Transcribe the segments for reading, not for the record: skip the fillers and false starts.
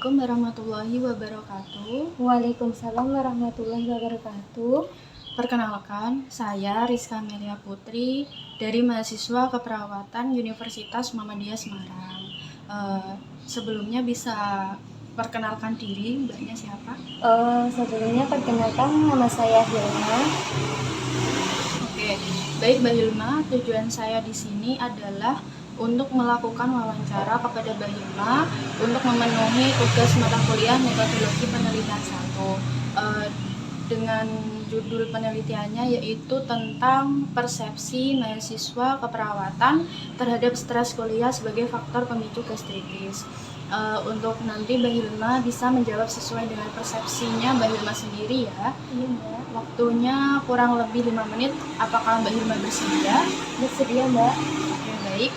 Assalamualaikum warahmatullahi wabarakatuh. Waalaikumsalam warahmatullahi wabarakatuh. Perkenalkan, saya Rizka Amelia Putri dari mahasiswa keperawatan Universitas Muhammadiyah Semarang. Sebelumnya bisa perkenalkan diri, mbaknya siapa? Sebelumnya perkenalkan, nama saya Hilma. Oke, baik Mbak Hilma, tujuan saya di sini adalah untuk melakukan wawancara kepada Mbak Hilma untuk memenuhi tugas mata kuliah metodologi penelitian 1 dengan judul penelitiannya yaitu tentang persepsi mahasiswa keperawatan terhadap stres kuliah sebagai faktor pemicu gastritis. Untuk nanti Mbak Hilma bisa menjawab sesuai dengan persepsinya Mbak Hilma sendiri ya. Iya, Mbak. Waktunya kurang lebih 5 menit. Apakah Mbak Hilma bersedia? Bersedia, Mbak. Oke, baik.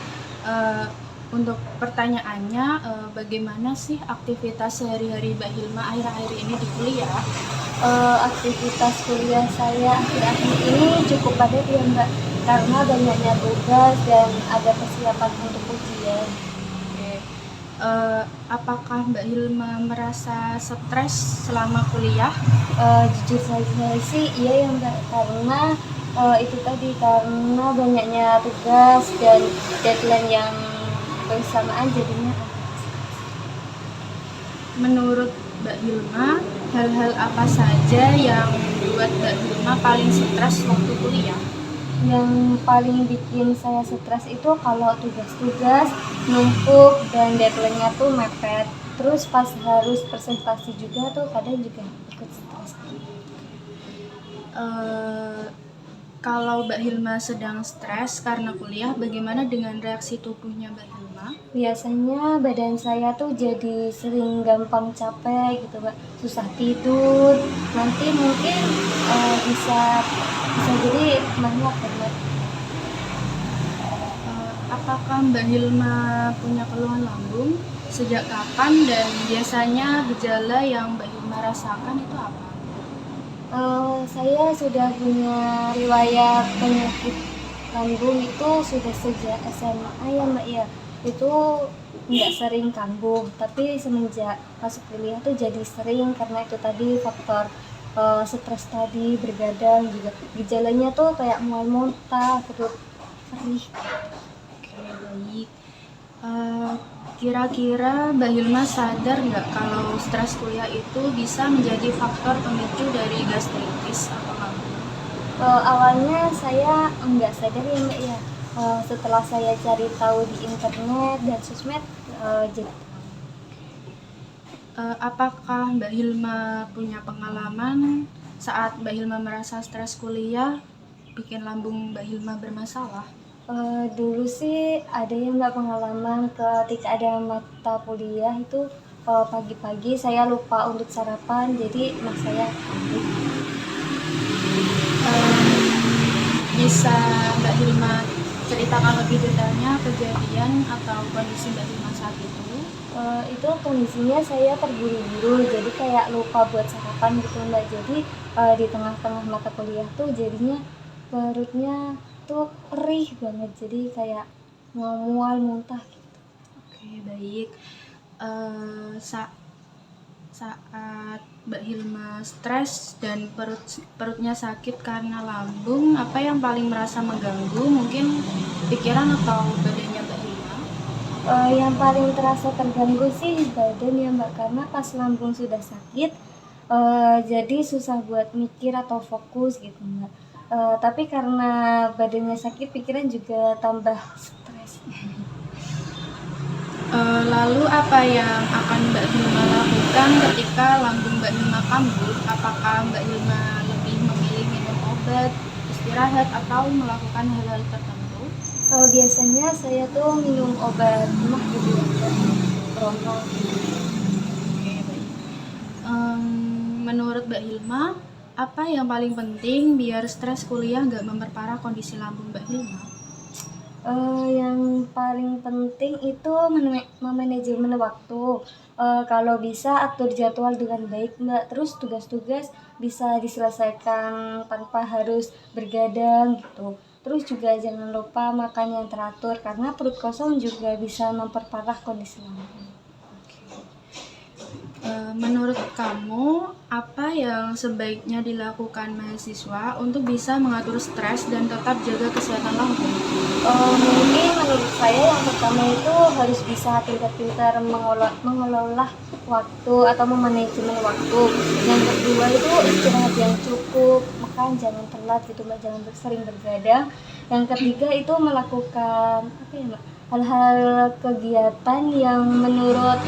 Untuk pertanyaannya, bagaimana sih aktivitas sehari-hari Mbak Hilma akhir-akhir ini di kuliah? Aktivitas kuliah saya akhir-akhir ini cukup padat ya, Mbak, karena banyaknya tugas dan ada persiapan untuk ujian. Oke. Apakah Mbak Hilma merasa stres selama kuliah? Jujur saja sih iya ya, Mbak, karena itu tadi, karena banyaknya tugas dan deadline yang bersamaan jadinya Menurut Mbak Hilma, hal-hal apa saja yang membuat Mbak Hilma paling stres waktu kuliah? yang paling bikin saya stres itu kalau tugas-tugas numpuk dan deadline-nya tuh mepet. Terus pas harus presentasi juga tuh kadang juga ikut stres. Kalau Mbak Hilma sedang stres karena kuliah, bagaimana dengan reaksi tubuhnya Mbak Hilma? Biasanya badan saya tuh jadi sering gampang capek gitu, Mbak. Susah tidur. Nanti mungkin bisa jadi banyak ya, Mbak. Apakah Mbak Hilma punya keluhan lambung? Sejak kapan dan biasanya gejala yang Mbak Hilma rasakan itu apa? Saya sudah punya riwayat penyakit lambung itu sudah sejak SMA ya, Mbak ya. Itu nggak sering kambuh, tapi semenjak masuk kuliah tuh jadi sering karena itu tadi faktor stres tadi, bergadang juga. Gejalanya tuh kayak mual muntah, perut perih. Oke, baik. Kira-kira Mbak Hilma sadar nggak kalau stres kuliah itu bisa menjadi faktor pemicu dari gastritis atau lambung? Awalnya saya nggak sadar ya, Mbak ya. Setelah saya cari tahu di internet dan sosmed, jadi Apakah Mbak Hilma punya pengalaman saat Mbak Hilma merasa stres kuliah bikin lambung Mbak Hilma bermasalah? dulu sih ada yang nggak pengalaman ketika ada mata kuliah itu pagi-pagi saya lupa untuk sarapan, jadi mas saya panik. Bisa Mbak Hilma ceritakan lebih detailnya kejadian atau kondisi Mbak Hilma saat itu? Itu kondisinya saya terburu-buru, jadi kayak lupa buat sarapan gitu, Mbak. Jadi di tengah-tengah mata kuliah tuh jadinya perutnya tuh perih banget, jadi kayak mau mual muntah gitu. Oke, baik. Saat Mbak Hilma stres dan perutnya sakit karena lambung, apa yang paling merasa mengganggu? Mungkin pikiran atau badannya Mbak Hilma? Yang paling terasa terganggu sih badan ya, Mbak, karena pas lambung sudah sakit jadi susah buat mikir atau fokus gitu, Mbak. Tapi karena badannya sakit pikiran juga tambah stres. Lalu apa yang akan Mbak Hilma lakukan ketika lambung Mbak Hilma kambuh? Apakah Mbak Hilma lebih memilih minum obat, istirahat, atau melakukan hal-hal tertentu? Biasanya saya tuh minum obat mah gitu ya, Mbak. Prono gitu. Oke, baik. Menurut Mbak Hilma, apa yang paling penting biar stres kuliah nggak memperparah kondisi lambung Mbak Hilma? Yang paling penting itu memanajemen waktu. Kalau bisa atur jadwal dengan baik, Mbak. Terus tugas-tugas bisa diselesaikan tanpa harus bergadang gitu. Terus juga jangan lupa makan yang teratur karena perut kosong juga bisa memperparah kondisi lambung. Menurut kamu, apa yang sebaiknya dilakukan mahasiswa untuk bisa mengatur stres dan tetap jaga kesehatan lambung? Mungkin menurut saya yang pertama itu harus bisa pintar-pintar mengelola waktu atau memanajemen waktu. Yang kedua itu istirahat yang cukup, makan jangan telat gitu Mbak, jangan sering bergadang. Yang ketiga itu melakukan apa ya Mbak, hal-hal kegiatan yang menurut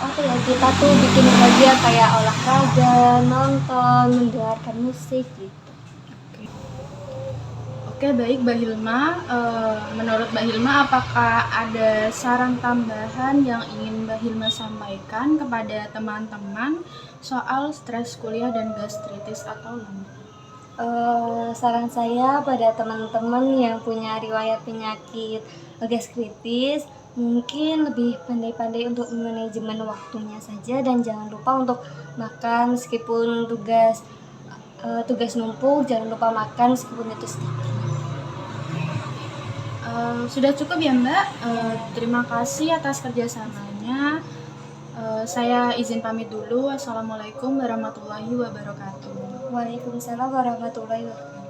apa ya kita tuh bikin bahagia kayak olahraga, nonton, mendengarkan musik gitu. Oke, baik Mbak Hilma. Menurut Mbak Hilma, apakah ada saran tambahan yang ingin Mbak Hilma sampaikan kepada teman-teman soal stres kuliah dan gastritis atau lambung? Saran saya pada teman-teman yang punya riwayat penyakit gastritis mungkin lebih pandai-pandai untuk manajemen waktunya saja dan jangan lupa untuk makan meskipun tugas numpuk, jangan lupa makan meskipun itu sedikit. Sudah cukup ya Mbak. Terima kasih atas kerjasamanya. Saya izin pamit dulu. Wassalamualaikum warahmatullahi wabarakatuh. Waalaikumsalam warahmatullahi wabarakatuh.